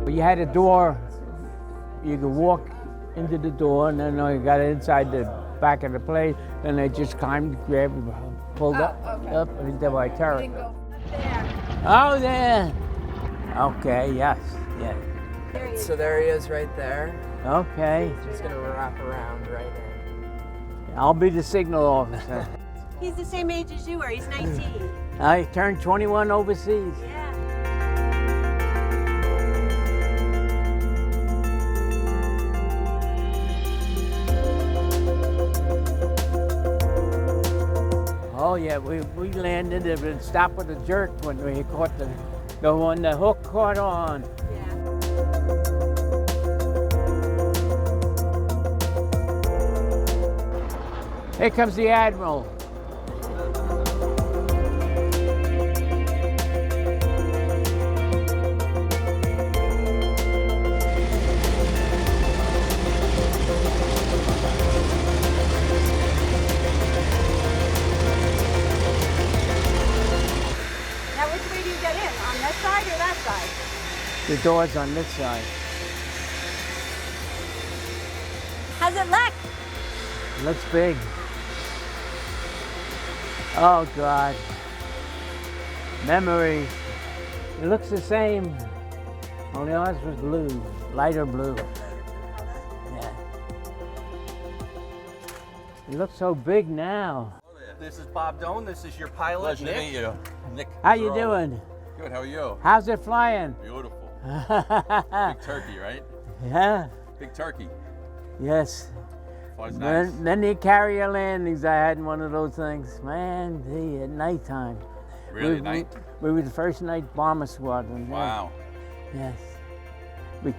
You had a door, you could walk into the door, and then you got inside the back of the place, then they just climbed, grabbed, pulled up into my turret. Oh, there. Okay, yes, yes. So there he is right there. Okay. Just gonna wrap around right in. I'll be the signal officer. He's the same age as you are. He's 19. I turned 21 overseas. Yeah. Oh yeah, we landed and stopped with a jerk when we caught the one the hook caught on. Here comes the Admiral. Now, which way do you get in? On this side or that side? The door's on this side. How's it look? Looks big. Oh God. Memories. It looks the same. Only ours was blue, lighter blue. Yeah. It looks so big now. This is Bob Doan. This is your pilot, Pleasure Nick. to meet you. Nick. How you Zarrella. doing? Good, how are you? How's it flying? Beautiful. Big turkey, right? Yeah. Big turkey. Yes. Flies nice. Many carrier landings I had in one of those things. Man, at nighttime. Really, night? We were the first night bomber squadron. yeah. Wow. Yes. We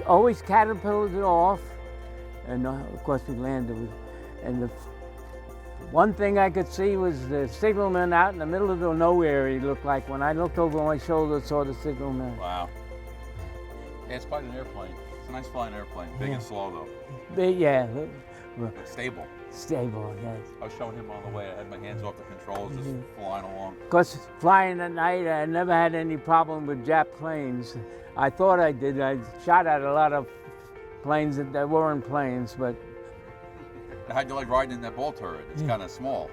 always caterpillar it off, and of course we landed. And the one thing I could see was the signalman out in the middle of the nowhere. He looked like when I looked over my shoulder, saw the signalman. Wow. Yeah, it's quite an airplane. It's a nice flying airplane. Big and slow though. But yeah, But stable. stable. Yes. I was showing him on the way. I had my hands off the controls, just flying along. Of course, flying at night, I never had any problem with Jap planes. I thought I did. I shot at a lot of planes that weren't planes, but How'd you like riding in that ball turret? It's kind of small.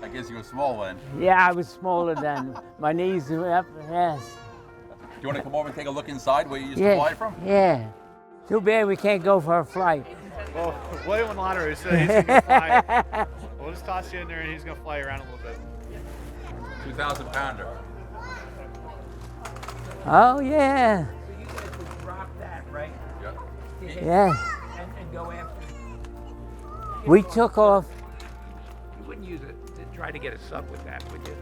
I guess you were small then. yeah, I was smaller then. My knees were up. Yes. Do you want to come over and take a look inside where you used to fly from? Yeah. Too bad we can't go for a flight. Well, William won lottery, so he's gonna fly. We'll just toss you in there and he's gonna fly around a little bit. 2,000 pounder. Oh yeah. So you guys would drop that, right? Yep. Yeah. And go after. We took off. You wouldn't use it to try to get a sub with that, would you?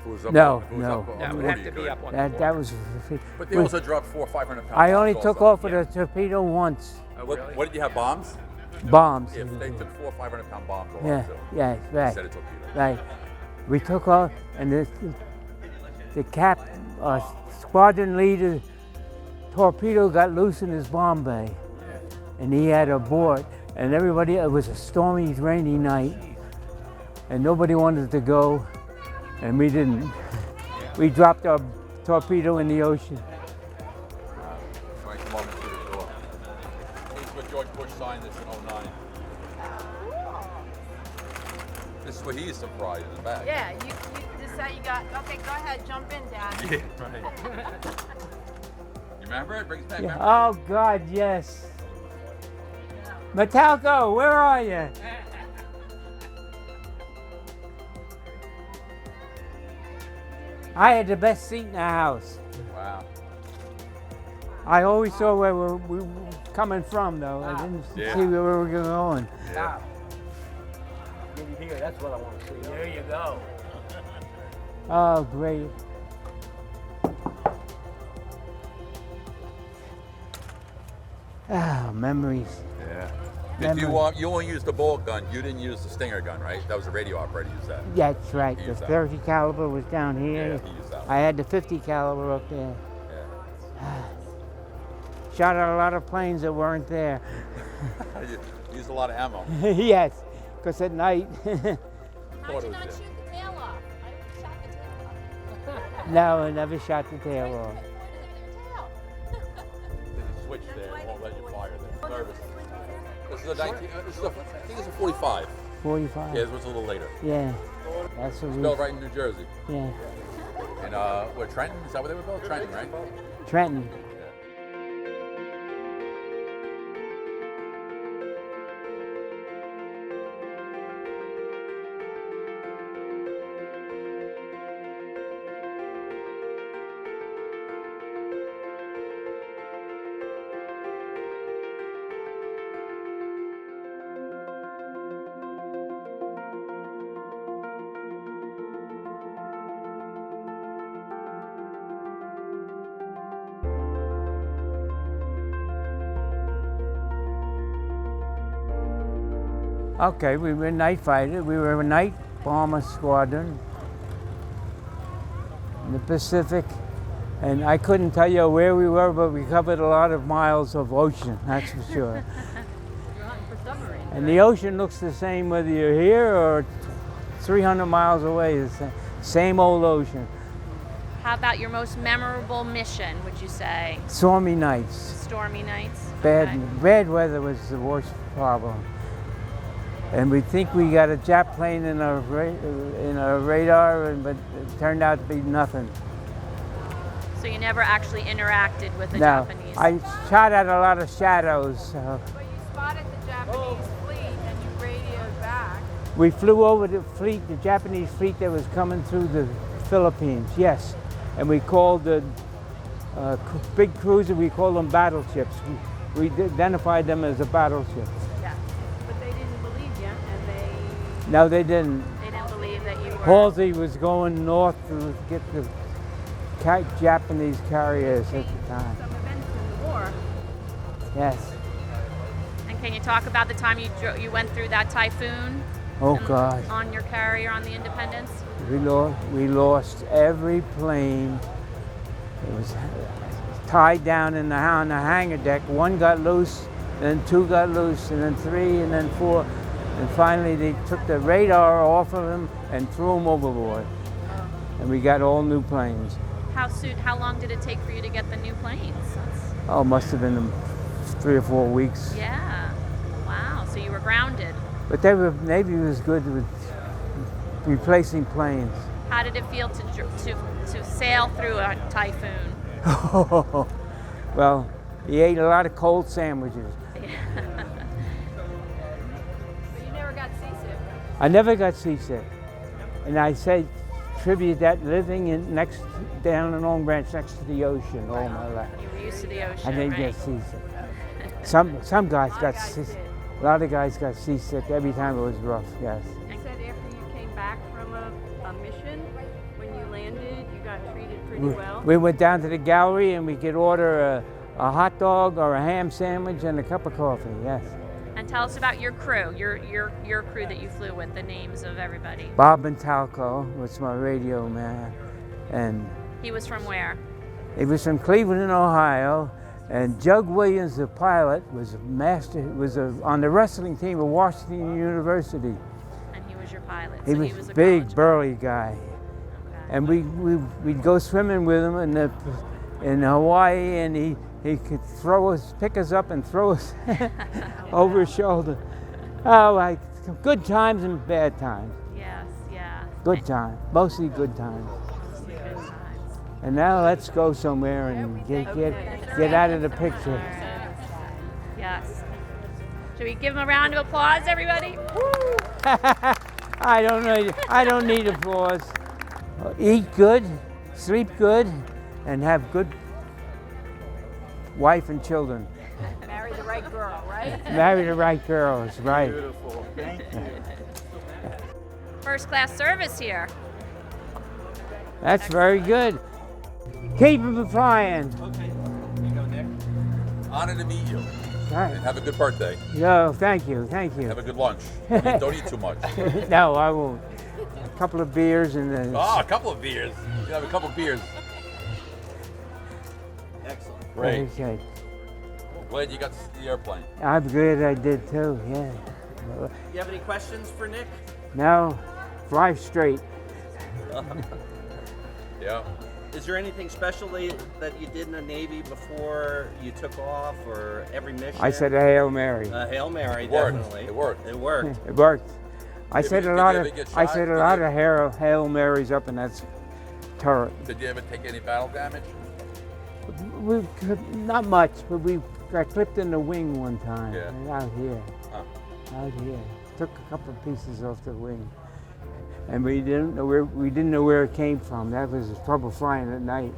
If it was up, No, if it was no. up on That the would water, have to you be could. up on the That water. was. But they also dropped 400 or 500 pounds. I only bombs took also. off with a torpedo once. Oh, What, really? what did you have, bombs? Bombs. Yeah, they took 400 or 500 pound bombs along Yeah. too. Yeah. Right. Instead of torpedoes. Right. We took off, and the squadron leader torpedo got loose in his bomb bay, and he had a board, and everybody. It was a stormy, rainy night, and nobody wanted to go, and we didn't. We dropped our torpedo in the ocean. Right, come over through the door. This is what George Bush signed this in 09. This is what he used to fly in the back. Yeah, you decide you got, okay, go ahead, jump in, Dad. Yeah, right. You remember it? Brings back Yeah. memories. Oh God, yes. Metalco, where are you? I had the best seat in the house. Wow. I always saw where we were coming from, though. I didn't Yeah. see where we were going. Yeah. Here, that's what I want to see. There you go. Oh, great. Ah, memories. Yeah. Did you Memories. you only used the ball gun? You didn't use the Stinger gun, right? That was a radio operator used that. That's right. He The used that. 30 caliber was down here. Yeah, he used that one. I had the 50 caliber up there. Yeah. Shot at a lot of planes that weren't there. You used a lot of ammo. Yes, because at night, Thought How'd it you was not there. shoot the tail off? I shot the tail off. no, I never shot the tail off. Pointed at your tail. switch there. It won't let you fire there. Nervous. This is a 19. This is a. I think it's a 45. 45. Yeah, this was a little later. Yeah. That's what we. Built right in New Jersey. Yeah. And what, Trenton? Is that what they were built? Trenton, right? Trenton. Okay, we were night fighter. We were a night bomber squadron in the Pacific, and I couldn't tell you where we were, but we covered a lot of miles of ocean, that's for sure. You're hunting for submarines. And the ocean looks the same whether you're here or 300 miles away. It's the same old ocean. How about your most memorable mission, would you say? Stormy nights. Stormy nights? Bad, Okay. bad weather was the worst problem. And we think we got a Jap plane in our radar, but it turned out to be nothing. So you never actually interacted with the No, Japanese? I shot at a lot of shadows. But you spotted the Japanese fleet and you radioed back. We flew over the fleet, the Japanese fleet that was coming through the Philippines, yes. And we called the big cruiser, we called them battleships. We identified them as a battleship. Yeah. But they didn't believe you, and they No, they didn't. They didn't believe that you were... Halsey was going north to get the Japanese carriers at the time. some events in the war. Yes. And can you talk about the time you went through that typhoon? Oh God. On your carrier on the Independence? We lost every plane. It was tied down on the hangar deck. One got loose, then two got loose, and then three, and then four. And finally they took the radar off of them and threw them overboard. And we got all new planes. How long did it take for you to get the new planes? Oh, must have been 3 or 4 weeks. Yeah. Wow. So you were grounded. But Navy was good with replacing planes. How did it feel to sail through a typhoon? Well, he ate a lot of cold sandwiches. But you never got seasick. I never got seasick. And I say tribute that living down in Long Branch next to the ocean all my life. You were used to the ocean, I didn't right? get seasick. Some guys got seasick. A lot of guys got seasick every time it was rough, yes. You said after you came back from a mission, when you landed, you got treated pretty well. We went down to the gallery and we could order a hot dog or a ham sandwich and a cup of coffee, yes. And tell us about your crew, your crew that you flew with, the names of everybody. Bob Montalco was my radio man, and He was from where? he was from Cleveland, Ohio. And Jug Williams, the pilot, was on the wrestling team of Washington University. And he was your pilot. He So was a a big, college- burly guy. Okay. And we'd go swimming with him in Hawaii, and he could pick us up and throw us over his shoulder. Oh, like good times and bad times. Yes, yeah. Good times, mostly good times. Mostly good times. And now let's go somewhere and get out of the picture. Yes. Should we give him a round of applause, everybody? I don't need applause. Eat good, sleep good, and have good wife and children. Marry the right girl, right? Marry the right girls, right? Beautiful. Thank you. First class service here. That's very good. Keep them flying. Okay. Here you go, Nick. Honored to meet you. Right. And have a good birthday. No, thank you, thank you. Have a good lunch. Don't eat too much. No, I won't. A couple of beers and then. Oh, a couple of beers. You can have a couple of beers. Excellent. Great. Okay. Glad you got the airplane. I'm good. I did too. Yeah. You have any questions for Nick? Now, fly straight. Yeah. Is there anything special that you did in the Navy before you took off, or every mission? I said a Hail Mary. Hail Mary, It worked. definitely. It worked. It worked. It worked. I Did said you a lot ever of get I shot? said a Did lot you- of Hail Marys up in that turret. Did you ever take any battle damage? We not much, but we got clipped in the wing one time. Yeah. Out here. Huh. Out here. Took a couple of pieces off the wing. And we didn't know where it came from. That was the trouble flying at night.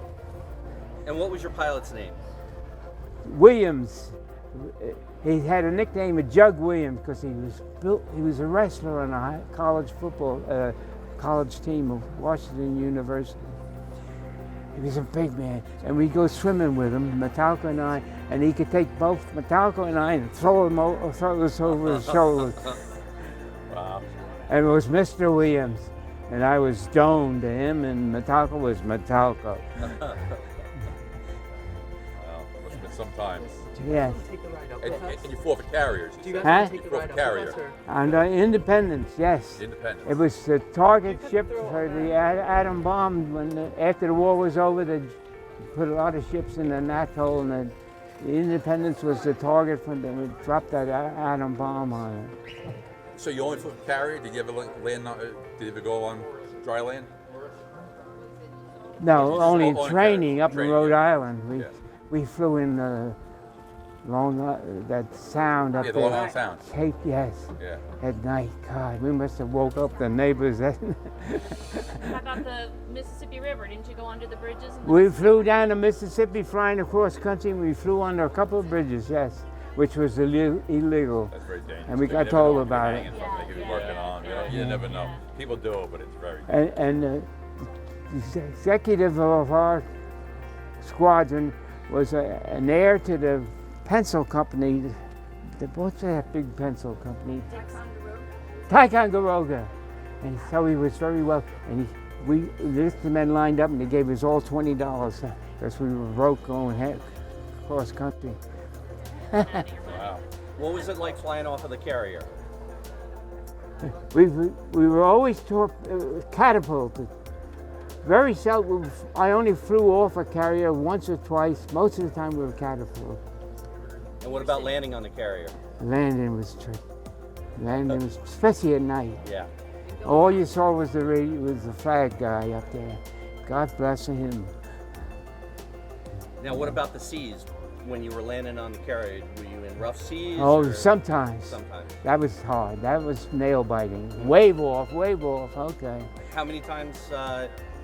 And what was your pilot's name? Williams, he had a nickname of Jug Williams because he was a wrestler on a college football college team of Washington University. He was a big man, and we'd go swimming with him, Metallica and I, and he could take both Metallica and I and throw us over his shoulders. Wow. And it was Mr. Williams, and I was Stone to him, and Metallica was Metallica. Wow. Must have been sometimes. Yes. And you fought for carriers. Do you guys Huh? want to take the For ride up carrier. with us, or? And Independence, yes. Independent. It was the target ship for the atom bomb. After the war was over, they put a lot of ships in the atoll, and the Independence was the target for them. They dropped that atom bomb on it. So you only flew for carrier? Did you ever land? Did you ever go on dry land? No, only only training up in training, Rhode yeah. Island. Yeah. We flew in that sound up Yeah, the there. Long Island Sound. Cape, yes. Yeah. At night, God, we must have woke up the neighbors. How about the Mississippi River? Didn't you go under the bridges? in the We flew down the Mississippi flying across country. We flew under a couple of bridges, yes, which was illegal. That's very dangerous. And we You got never told know what about you're it. hanging from. They could be working on. You never know. People do it, but it's very. And the executive of our squadron was an heir to the pencil company. What's that big pencil company? Ticonderoga. And so he was very well. And the men lined up and they gave us all $20 because we were broke going across country. Wow. What was it like flying off of the carrier? We were always catapulted. Very seldom. I only flew off a carrier once or twice. Most of the time we were catapulted. And what about landing on the carrier? Landing was tricky. Landing was, especially at night. Yeah. All you saw was the flag guy up there. God bless him. Now, what about the seas? When you were landing on the carrier, were you in rough seas? Oh, or- sometimes. Sometimes. That was hard. That was nail biting. Wave off, okay. How many times?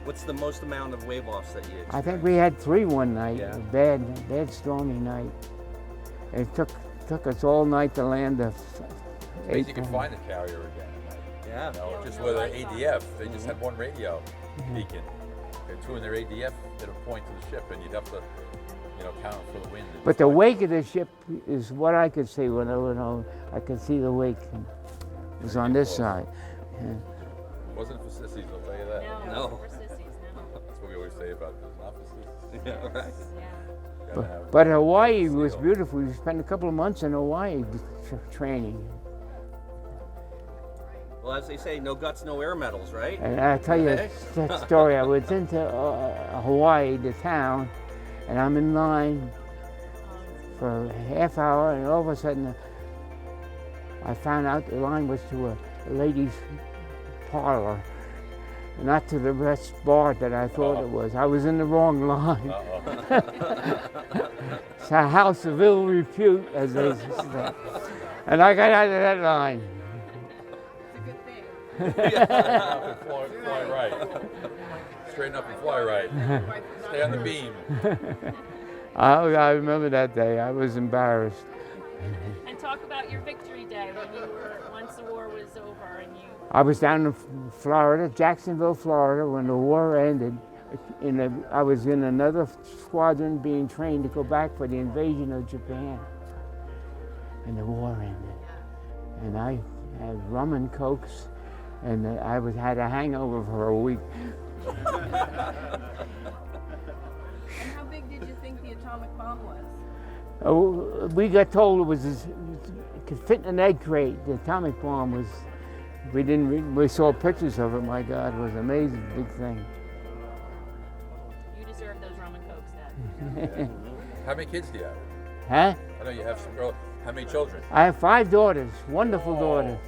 What's the most amount of wave offs that you experienced? I think we had 3 one night. Yeah. A bad stormy night. It took us all night to land the. At least you can find the carrier again. Yeah. You know, just with the ADF, they just had one radio beacon. They're tuning their ADF at a point to the ship, and you'd have to, count for the wind. and But the stuff. wake of the ship is what I could see when I went home. I could see the wake. It was on this side. Yeah. Wasn't for sissies, I'll tell you that. No. For sissies, no. That's what we always say about this. Not for sissies. Yeah, right. Yeah. Gotta have- But Hawaii was Seal. beautiful. We spent a couple of months in Hawaii training. Well, as they say, no guts, no air medals, right? And I tell you Okay. that story. I was into Hawaii, the town, and I'm in line for a half hour, and all of a sudden I found out the line was to a ladies' parlor, not to the rest bar that I thought it was. I was in the wrong line. Uh-oh. It's a house of ill repute, as they say. And I got out of that line. Fly right. Straighten up and fly right. Stay on the beam. I remember that day. I was embarrassed. And talk about your victory day when you were, once the war was over and you. I was down in Florida, Jacksonville, Florida, when the war ended. I was in another squadron being trained to go back for the invasion of Japan. And the war ended. And I had rum and cokes, and I had a hangover for a week. And how big did you think the atomic bomb was? Oh, we got told it could fit in an egg crate. The atomic bomb was. We saw pictures of it. My God, it was an amazing big thing. You How many kids do you have? Huh? I know you have some girls. How many children? I have 5 daughters, wonderful daughters.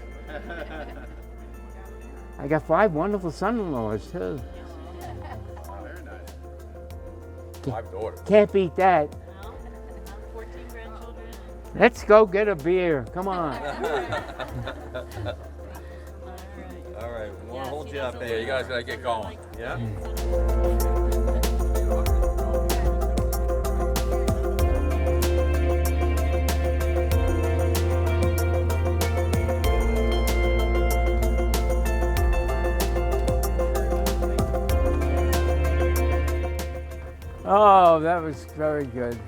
I got 5 wonderful son-in-laws too. Very nice. 5 daughters. Can't beat that. 14 grandchildren. Let's go get a beer. Come on. All right, we'll hold you up. Yeah, you guys gotta get going. Yeah. Oh, that was very good.